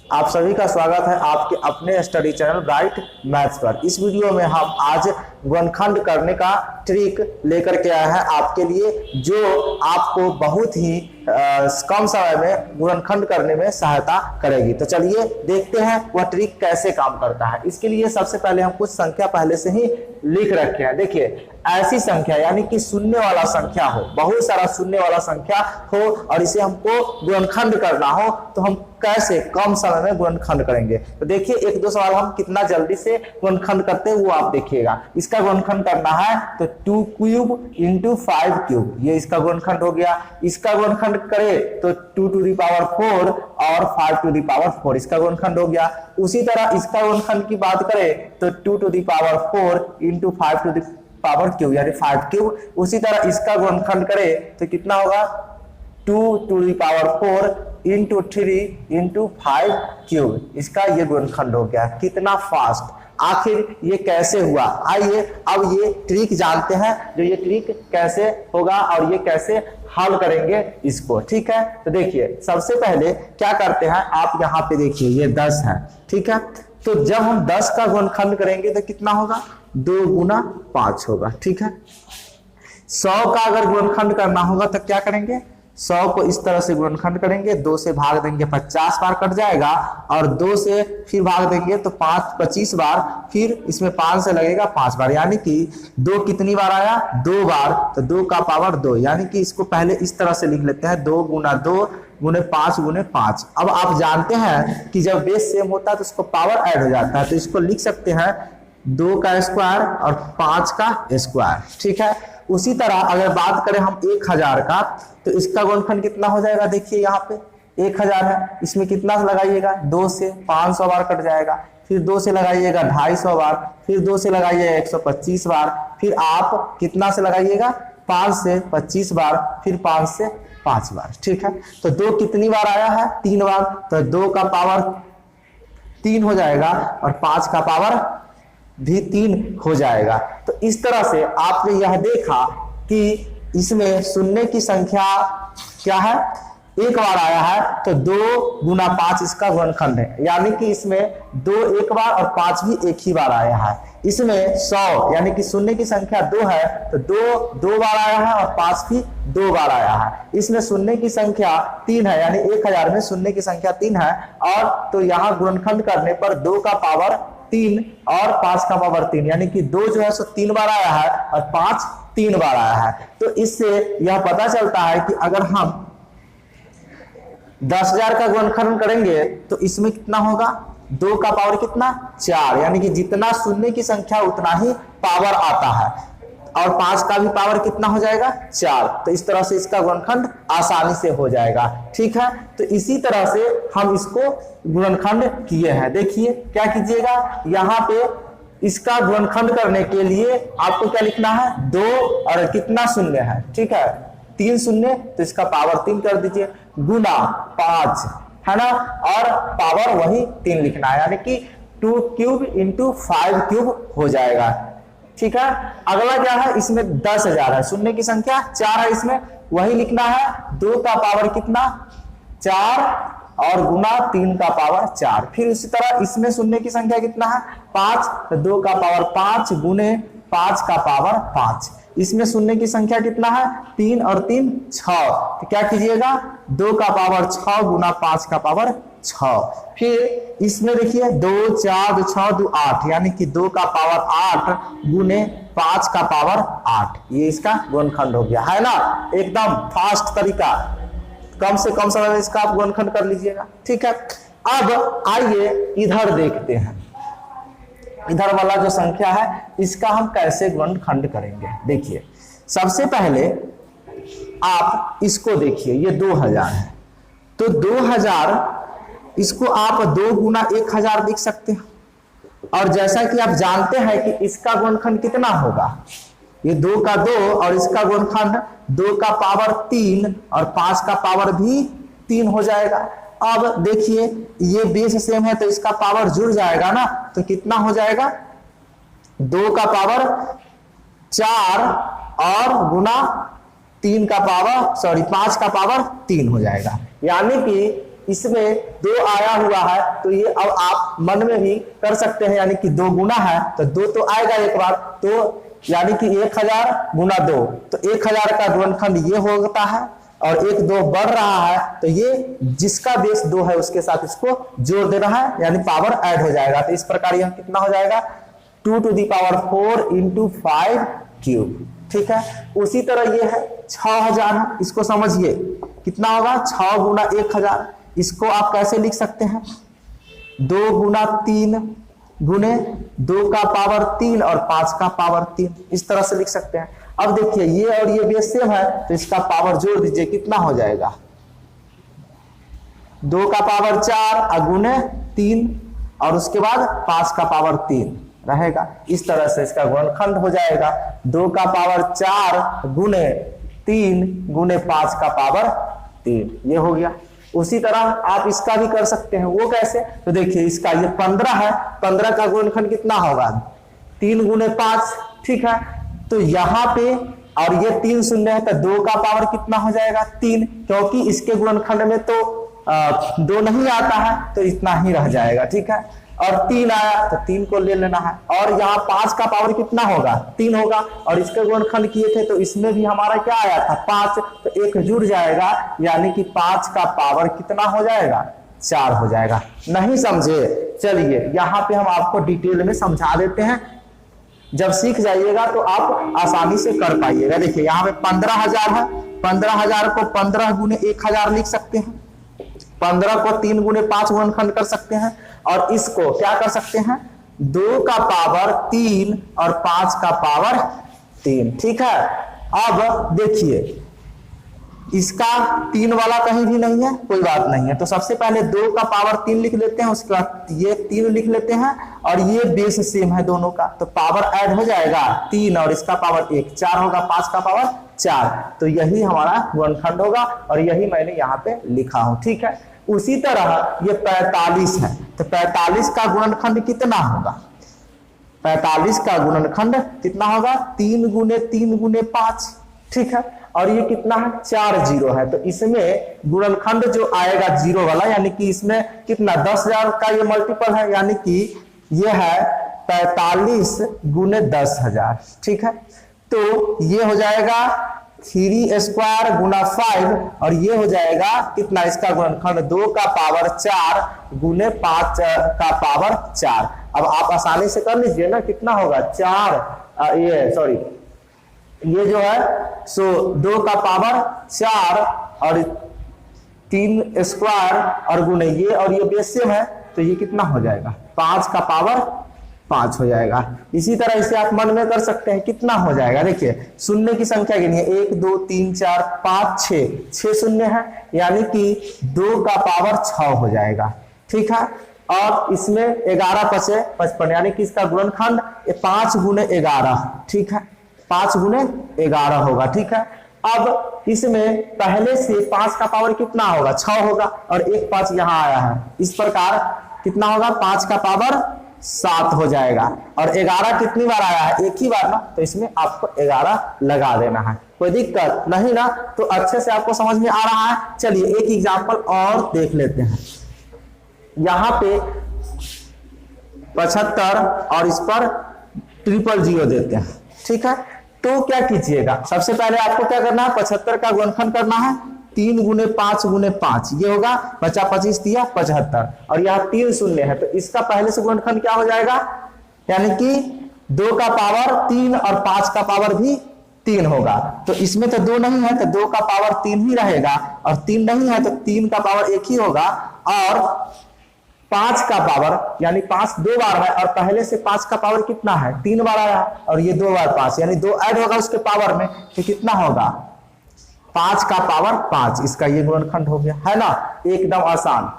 आप सभी का स्वागत है आपके अपने स्टडी चैनल ब्राइट मैथ्स पर। इस वीडियो में हम आज गुणनखंड करने का ट्रिक लेकर के आए हैं आपके लिए, जो आपको बहुत ही कम समय में गुणनखंड करने में सहायता करेगी। तो चलिए देखते हैं वह ट्रिक कैसे काम करता है। इसके लिए सबसे पहले हम कुछ संख्या पहले से ही लिख रखे हैं। देखिए, ऐसी संख्या यानी कि शून्य वाला संख्या हो, बहुत सारा शून्य वाला संख्या हो और इसे हमको गुणनखंड करना हो, तो हम कैसे कम समय में गुणनखंड करेंगे। तो देखिए, एक दो सवाल हम कितना जल्दी से गुणनखंड करते हैं वो आप देखिएगा। इसका गुणनखंड करना है तो 2 क्यूब इंटू 5 क्यूब, ये इसका गुणनखंड हो गया। इसका गुणनखंड करें तो 2 टू द पावर 4 और 5 टू द पावर 4, इसका गुणनखंड हो गया। उसी तरह इसका गुणनखंड की बात करें तो 2 to the power 4 into 5 to the power cube यानी 5 क्यूब। उसी तरह इसका गुणनखंड करें तो कितना होगा 2 to the power 4 into 3 into 5 cube, इसका ये गुणनखंड हो गया। कितना फास्ट, आखिर ये कैसे हुआ। आइए अब ये ट्रिक जानते हैं, जो ये ट्रिक कैसे होगा और ये कैसे हल करेंगे इसको। ठीक है, तो देखिए सबसे पहले क्या करते हैं, आप यहाँ पे देखिए ये 10 है। ठीक है, तो जब हम 10 का गुणनखंड करेंगे तो कितना होगा 2 गुना 5 होगा। ठीक है, 100 का अगर गुणनखंड करना होगा तो क्या करेंगे, 100 को इस तरह से गुणनखंड करेंगे, 2 से भाग देंगे 50 बार कट जाएगा, और 2 से फिर भाग देंगे तो 25 बार, फिर इसमें 5 से लगेगा 5 बार, यानी कि 2 कितनी बार आया 2 बार, तो 2 का पावर 2, यानी कि इसको पहले इस तरह से लिख लेते हैं 2 गुना 2 गुने 5 गुने 5। अब आप जानते हैं कि जब बेस सेम होता है तो उसको पावर ऐड हो जाता है, तो इसको लिख सकते हैं 2 का स्क्वायर और 5 का स्क्वायर। ठीक है, उसी तरह अगर बात करें हम 1000 का, तो इसका गुणनखंड कितना हो जाएगा। देखिए यहाँ पे 1000 है, इसमें कितना लगाइएगा 2 से 500 बार कट जाएगा, फिर 2 से लगाइएगा 250 बार, फिर 2 से लगाइएगा 125 बार, फिर आप कितना से लगाइएगा 5 से 25 बार, फिर 5 से 5 बार। ठीक है, तो 2 कितनी बार आया है 3 बार, तो 2 का पावर 3 हो जाएगा और 5 का पावर भी 3 हो जाएगा। तो इस तरह से आपने यह देखा कि इसमें शून्य की संख्या क्या है, एक बार आया है, तो 2 गुना 5 इसका गुणनखंड है, यानी कि इसमें 2 एक बार और 5 भी एक ही बार आया है। इसमें 100 यानी कि शून्य की संख्या 2 है, तो 2 बार आया है और 5 भी 2 बार आया है। इसमें शून्य की संख्या 3 है, यानी 1000 में शून्य की संख्या 3 है, और तो यहाँ गुणनखंड करने पर 2 का पावर 3 और 5 का पावर 3, यानी कि 2 जो है सो 3 बार आया है और 5 3 बार आया है। तो इससे यह पता चलता है कि अगर हम 10,000 का गुणनखंड करेंगे तो इसमें कितना होगा 2 का पावर कितना 4, यानी कि जितना शून्य की संख्या उतना ही पावर आता है, और 5 का भी पावर कितना हो जाएगा 4। तो इस तरह से इसका गुणनखंड आसानी से हो जाएगा। ठीक है, तो इसी तरह से हम इसको गुणनखंड किए हैं। देखिए क्या कीजिएगा, यहाँ पे इसका गुणनखंड करने के लिए आपको क्या लिखना है 2 और कितना शून्य है, ठीक है 3 शून्य, तो इसका पावर 3 कर दीजिए, गुना 5 है ना, और पावर वही 3 लिखना है, यानी कि 2 क्यूब इंटू 5 क्यूब हो जाएगा। ठीक है, अगला क्या है, इसमें 10,000 है, शून्य की संख्या 4 है, इसमें वही लिखना है 2 का पावर कितना 4 और गुना 3 का पावर 4। फिर इसी तरह इसमें शून्य की संख्या कितना है 5, तो 2 का पावर 5 गुने 5 का पावर 5। इसमें शून्य की संख्या कितना है 3 और 3 6, तो क्या कीजिएगा 2 का पावर 6 गुना 5 का पावर 6। फिर इसमें देखिए 2 4 6 2 8, यानी कि 2 का पावर 8 गुने 5 का पावर 8, ये इसका गुणनखंड हो गया है ना। एकदम फास्ट तरीका, कम से कम समय में इसका आप गुणनखंड कर लीजिएगा। ठीक है, अब आइए इधर देखते हैं, इधर वाला जो संख्या है इसका हम कैसे गुणनखंड करेंगे। देखिए सबसे पहले आप इसको देखिए, ये 2000 है, तो 2000 इसको आप 2 गुना 1000 देख सकते हैं, और जैसा कि आप जानते हैं कि इसका गुणनखंड कितना होगा, ये 2 का 2 और इसका गुणनखंड 2 का पावर 3 और 5 का पावर भी 3 हो जाएगा। अब देखिए ये बेस सेम है तो इसका पावर जुड़ जाएगा ना, तो कितना हो जाएगा 2 का पावर 4 और गुना 3 का पावर 5 का पावर 3 हो जाएगा, यानी कि इसमें 2 आया हुआ है तो ये अब आप मन में भी कर सकते हैं, यानी कि 2 गुना है तो 2 तो आएगा एक बार, तो यानी कि 1000 गुना 2, तो 1000 का गुणनखंड ये होता है और 1 2 बढ़ रहा है तो ये जिसका बेस 2 है उसके साथ इसको जोड़ देना है, यानी पावर ऐड हो जाएगा। तो इस प्रकार यह कितना हो जाएगा 2 to the power 4 into 5 cube. ठीक है, उसी तरह ये है 6000 है, इसको समझिए कितना होगा 6 गुना 1000, इसको आप कैसे लिख सकते हैं 2 गुना 3 गुने 2 का पावर 3 और 5 का पावर 3, इस तरह से लिख सकते हैं। अब देखिए ये और ये बेस सेम है तो इसका पावर जोड़ दीजिए, कितना हो जाएगा 2 का पावर 4 गुने 3 और उसके बाद 5 का पावर 3 रहेगा। इस तरह से इसका गुणनखंड हो जाएगा 2 का पावर 4 गुने 3 गुने 5 का पावर 3, ये हो गया। उसी तरह आप इसका भी कर सकते हैं, वो कैसे, तो देखिए इसका ये 15 है, 15 का गुणनखंड कितना होगा 3 गुने 5। ठीक है, तो यहाँ पे और ये 3 शून्य है तो 2 का पावर कितना हो जाएगा 3, क्योंकि इसके गुणनखंड में तो 2 नहीं आता है तो इतना ही रह जाएगा। ठीक है, और 3 आया तो 3 को ले लेना है, और यहाँ 5 का पावर कितना होगा 3 होगा, और इसके गुणनखंड किए थे तो इसमें भी हमारा क्या आया था 5, तो 1 जुड़ जाएगा, यानी कि 5 का पावर कितना हो जाएगा 4 हो जाएगा। नहीं समझे, चलिए यहाँ पे हम आपको डिटेल में समझा देते हैं, जब सीख जाइएगा तो आप आसानी से कर पाइएगा। देखिए यहाँ पे 15000 है, 15000 को 15 गुने 1000 लिख सकते हैं, 15 को 3 गुने 5 गुणनखंड कर सकते हैं, और इसको क्या कर सकते हैं 2 का पावर 3 और 5 का पावर 3। ठीक है, अब देखिए इसका 3 वाला कहीं भी नहीं है, कोई बात नहीं है, तो सबसे पहले 2 का पावर 3 लिख लेते हैं, उसके बाद ये 3 लिख लेते हैं, और ये बेस सेम है दोनों का, तो पावर ऐड हो जाएगा 3 और इसका पावर 1, 4 होगा, 5 का पावर 4, तो यही हमारा गुणनखंड होगा और यही मैंने यहाँ पे लिखा हूं। ठीक है, उसी तरह ये 45 है, तो 45 का गुणनखंड कितना होगा 45 का गुणनखंड कितना होगा 3 गुने 3 गुने 5। ठीक है, और ये कितना है 4 जीरो है, तो इसमें गुणनखंड जो आएगा जीरो वाला, यानी कि इसमें कितना 10000 का ये मल्टीपल है, यानी कि ये है 45 गुने 10000। ठीक है, तो ये हो जाएगा 3 स्क्वायर गुना 5, और ये हो जाएगा कितना इसका गुणनखंड 2 का पावर 4 गुने 5 का पावर 4। अब आप आसानी से कर लीजिए ना, कितना होगा 4 ये जो है सो 2 का पावर 4 और 3 स्क्वायर और गुने ये और ये बेस सेम है, तो ये कितना हो जाएगा 5 का पावर 5 हो जाएगा। इसी तरह इसे आप मन में कर सकते हैं, कितना हो जाएगा, देखिए शून्य की संख्या गिनिए 1 2 3 4 5 6 शून्य है, यानी कि 2 का पावर 6 हो जाएगा। ठीक है, और इसमें 11 बचे 55, यानी कि इसका गुणनखंड 5 गुने 11। ठीक है, 5 गुने 11 होगा। ठीक है, अब इसमें पहले से 5 का पावर कितना होगा 6 होगा, और 1 5 यहाँ आया है, इस प्रकार कितना होगा 5 का पावर 7 हो जाएगा, और 11 कितनी बार आया है एक ही बार ना, तो इसमें आपको 11 लगा देना है, कोई दिक्कत नहीं ना, तो अच्छे से आपको समझ में आ रहा है। चलिए एक एग्जांपल और देख लेते हैं, यहाँ पे 75 और इस पर 000 देते हैं। ठीक है, तो क्या कीजिएगा, सबसे पहले आपको क्या करना है 75 का गुणनखंड करना है 3 गुने 5 गुने 5, ये होगा 50 25 दिया 75, और यहाँ 3 शून्य है, तो इसका पहले से गुणनखंड क्या हो जाएगा, यानी कि 2 का पावर 3 और 5 का पावर भी 3 होगा, तो इसमें तो 2 नहीं है तो 2 का पावर 3 ही रहेगा, और 3 नहीं है तो 3 का पावर 1 ही होगा, और 5 का पावर यानी 5 2 बार है, और पहले से 5 का पावर कितना है 3 बार आया, और ये 2 बार 5 यानी 2 ऐड होगा उसके पावर में, तो कितना होगा 5 का पावर 5, इसका ये गुणनखंड हो गया, है ना, एकदम आसान।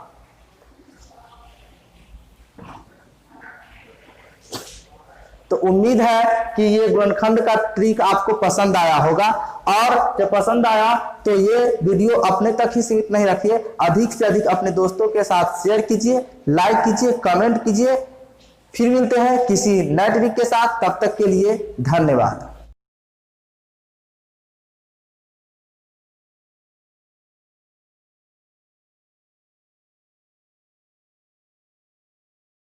तो उम्मीद है कि ये गुणनखंड का ट्रिक आपको पसंद आया होगा, और जब पसंद आया तो ये वीडियो अपने तक ही सीमित नहीं रखिए, अधिक से अधिक अपने दोस्तों के साथ शेयर कीजिए, लाइक कीजिए, कमेंट कीजिए। फिर मिलते हैं किसी नए ट्रिक के साथ, तब तक के लिए धन्यवाद।